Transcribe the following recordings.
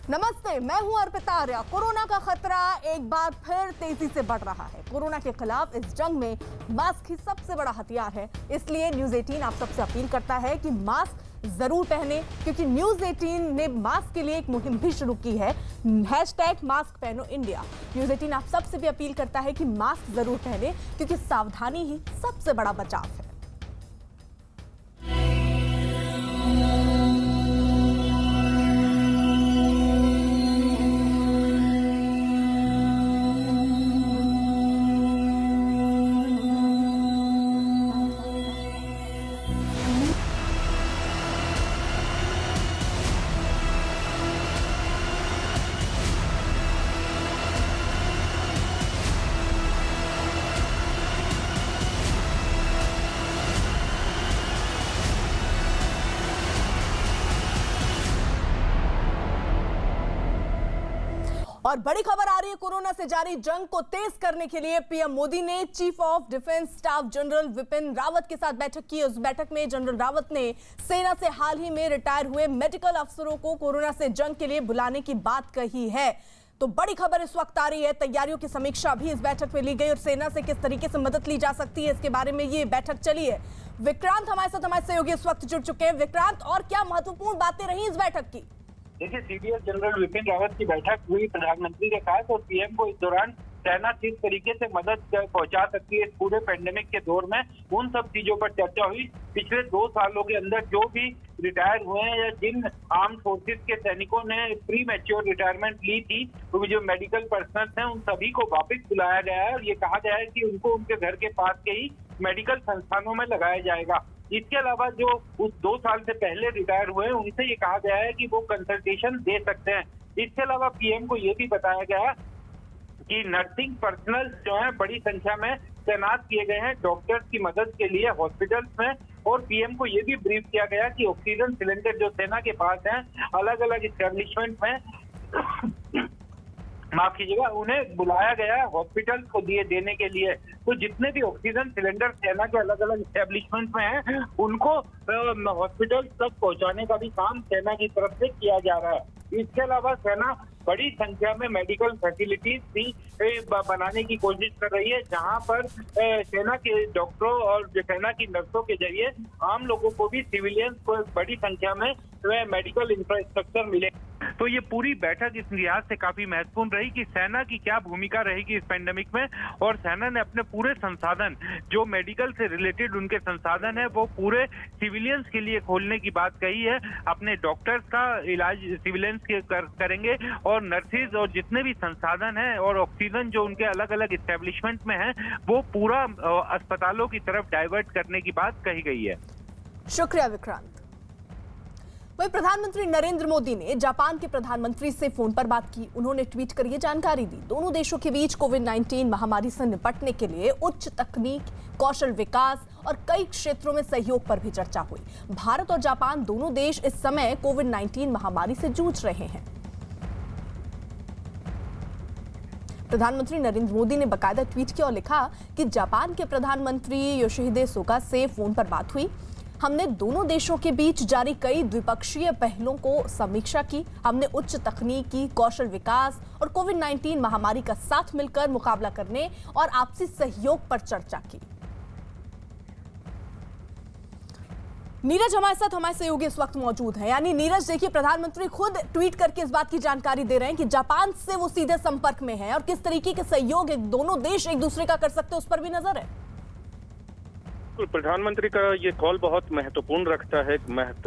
नमस्ते, मैं हूं अर्पिता आर्या। कोरोना का खतरा एक बार फिर तेजी से बढ़ रहा है। कोरोना के खिलाफ इस जंग में मास्क ही सबसे बड़ा हथियार है। इसलिए न्यूज 18 आप सबसे अपील करता है कि मास्क जरूर पहने, क्योंकि न्यूज 18 ने मास्क के लिए एक मुहिम भी शुरू की है, #मास्क पहनो इंडिया। न्यूज 18 आप सबसे भी अपील करता है कि मास्क जरूर पहने, क्योंकि सावधानी ही सबसे बड़ा बचाव है। और बड़ी खबर आ रही है, कोरोना से जारी जंग को तेज करने के लिए पीएम मोदी ने chief of defence staff general Vipin Rawat के साथ बैठक की। उस बैठक में जनरल रावत ने सेना से हाल ही में रिटायर हुए मेडिकल अफसरों को कोरोना से जंग के लिए बुलाने की बात कही है। तो बड़ी खबर इस वक्त आ रही है, तैयारियों की समीक्षा भी इस बैठक में ली गई और सेना से किस तरीके से मदद ली जा सकती है, इसके बारे में ये बैठक चली है। विक्रांत हमारे साथ, हमारे सहयोगी इस वक्त जुड़ चुके हैं। विक्रांत, और क्या महत्वपूर्ण बातें रही इस बैठक की? देखिए, सीडीएस जनरल विपिन रावत की बैठक हुई प्रधानमंत्री के साथ और पीएम को इस दौरान सेना किस तरीके से मदद पहुंचा सकती है इस पूरे पेंडेमिक के दौर में, उन सब चीजों पर चर्चा हुई। पिछले 2 सालों के अंदर जो भी रिटायर हुए हैं या जिन आर्म्ड फोर्सेस के सैनिकों ने प्री मैच्योर रिटायरमेंट ली थी, तो जो मेडिकल पर्सनल हैं उन सभी को वापस बुलाया गया है और ये कहा गया है कि उनको उनके घर के पास के ही मेडिकल संस्थानों में लगाया जाएगा। इसके अलावा जो उस 2 साल से पहले रिटायर हुए हैं उनसे ये कहा गया है कि वो कंसल्टेशन दे सकते हैं। इसके अलावा पीएम को ये भी बताया गया कि नर्सिंग पर्सनल जो है बड़ी संख्या में तैनात किए गए हैं डॉक्टर्स की मदद के लिए हॉस्पिटल्स में। और पीएम को ये भी ब्रीफ किया गया कि ऑक्सीजन सिलेंडर जो सेना के पास हैं अलग अलग इस्टेब्लिशमेंट में माफ कीजिएगा, उन्हें बुलाया गया है हॉस्पिटल को देने के लिए। तो जितने भी ऑक्सीजन सिलेंडर सेना के अलग अलग इस्टेब्लिशमेंट में हैं उनको हॉस्पिटल तक पहुंचाने का भी काम सेना की तरफ से किया जा रहा है। इसके अलावा सेना बड़ी संख्या में मेडिकल फैसिलिटीज भी बनाने की कोशिश कर रही है, जहां पर सेना के डॉक्टरों और सेना की नर्सों के जरिए आम लोगों को भी, सिविलियंस को बड़ी संख्या में मेडिकल इंफ्रास्ट्रक्चर मिले। तो ये पूरी बैठक इस लिहाज से काफी महत्वपूर्ण रही कि सेना की क्या भूमिका रहेगी इस पेंडेमिक में, और सेना ने अपने पूरे संसाधन जो मेडिकल से रिलेटेड उनके संसाधन है वो पूरे सिविलियंस के लिए खोलने की बात कही है। अपने डॉक्टर्स का इलाज सिविलियंस के करेंगे और नर्सिस और जितने भी संसाधन हैं और ऑक्सीजन जो उनके अलग अलग इस्टेब्लिशमेंट में है वो पूरा अस्पतालों की तरफ डाइवर्ट करने की बात कही गई है। शुक्रिया विक्रांत। वहीं प्रधानमंत्री नरेंद्र मोदी ने जापान के प्रधानमंत्री से फोन पर बात की। उन्होंने ट्वीट कर ये जानकारी दी। दोनों देशों के बीच कोविड-19 महामारी से निपटने के लिए उच्च तकनीक, कौशल विकास और कई क्षेत्रों में सहयोग पर भी चर्चा हुई। भारत और जापान दोनों देश इस समय कोविड-19 महामारी से जूझ रहे हैं। प्रधानमंत्री नरेंद्र मोदी ने बाकायदा ट्वीट किया और लिखा कि जापान के प्रधानमंत्री योशिहिदे सुगा से फोन पर बात हुई। हमने दोनों देशों के बीच जारी कई द्विपक्षीय पहलों को समीक्षा की। हमने उच्च तकनीकी, कौशल विकास और कोविड-19 महामारी का साथ मिलकर मुकाबला करने और आपसी सहयोग पर चर्चा की। नीरज हमारे साथ, हमारे सहयोगी इस वक्त मौजूद है। यानी नीरज, देखिए, प्रधानमंत्री खुद ट्वीट करके इस बात की जानकारी दे रहे हैं कि जापान से वो सीधे संपर्क में है और किस तरीके के सहयोग दोनों देश एक दूसरे का कर सकते हैं उस पर भी नजर है। प्रधानमंत्री का ये कॉल बहुत महत्वपूर्ण रखता है,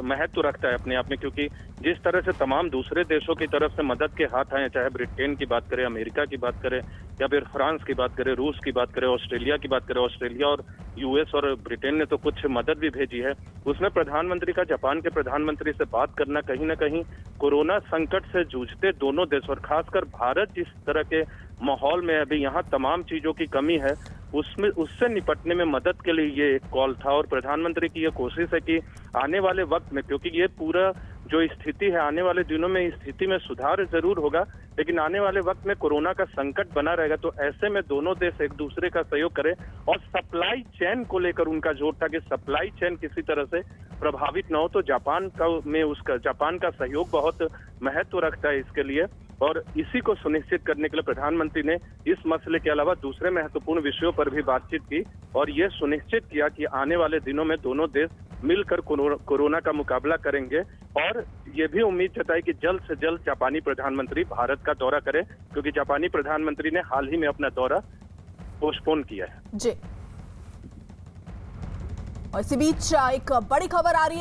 महत्व रखता है अपने आप में, क्योंकि जिस तरह से तमाम दूसरे देशों की तरफ से मदद के हाथ आए, चाहे ब्रिटेन की बात करें, अमेरिका की बात करें या फिर फ्रांस की बात करें, रूस की बात करें, ऑस्ट्रेलिया की बात करें, ऑस्ट्रेलिया और यूएस और ब्रिटेन ने तो कुछ मदद भी भेजी है। उसमें प्रधानमंत्री का जापान के प्रधानमंत्री से बात करना कहीं ना कहीं कोरोना संकट से जूझते दोनों देश और खासकर भारत जिस तरह के माहौल में अभी यहाँ तमाम चीजों की कमी है उससे निपटने में मदद के लिए ये एक कॉल था। और प्रधानमंत्री की ये कोशिश है कि आने वाले वक्त में, क्योंकि ये पूरा जो स्थिति है आने वाले दिनों में इस स्थिति में सुधार जरूर होगा, लेकिन आने वाले वक्त में कोरोना का संकट बना रहेगा, तो ऐसे में दोनों देश एक दूसरे का सहयोग करें। और सप्लाई चेन को लेकर उनका जोर था कि सप्लाई चेन किसी तरह से प्रभावित न हो। तो जापान का सहयोग बहुत महत्व रखता है इसके लिए, और इसी को सुनिश्चित करने के लिए प्रधानमंत्री ने इस मसले के अलावा दूसरे महत्वपूर्ण विषयों पर भी बातचीत की और ये सुनिश्चित किया कि आने वाले दिनों में दोनों देश मिलकर कोरोना का मुकाबला करेंगे। और ये भी उम्मीद जताई कि जल्द से जल्द जापानी प्रधानमंत्री भारत का दौरा करें, क्योंकि जापानी प्रधानमंत्री ने हाल ही में अपना दौरा पोस्टपोन किया है। जी, और इसी बीच एक बड़ी खबर आ रही है।